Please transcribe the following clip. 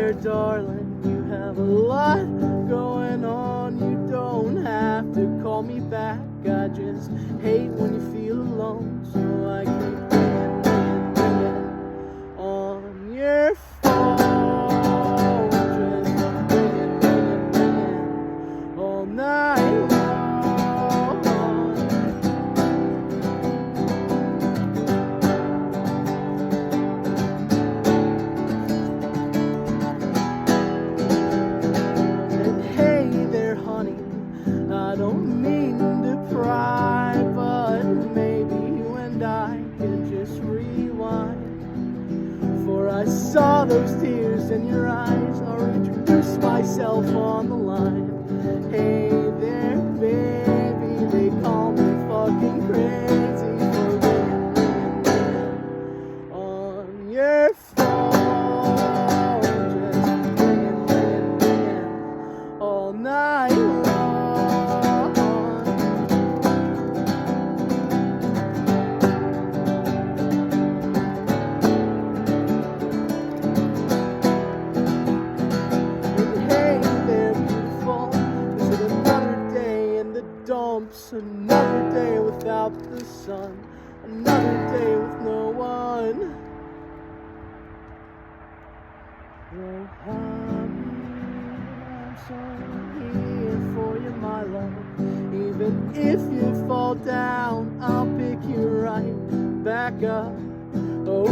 there, darling, you have a lot going on. You don't have to call me back. I just hate when you feel alone, so I keep ringing on your phone, just ringing all night long. I don't mean to pry, but maybe you and I can just rewind. For I saw those tears in your eyes. I'll introduce myself on the line. Hey there, baby, they call me fucking crazy for ringing on your phone, just ringing all night long. Another day without the sun, another day with no one. Well, honey, I'm so here for you, my love. Even if you fall down, I'll pick you right back up. Oh,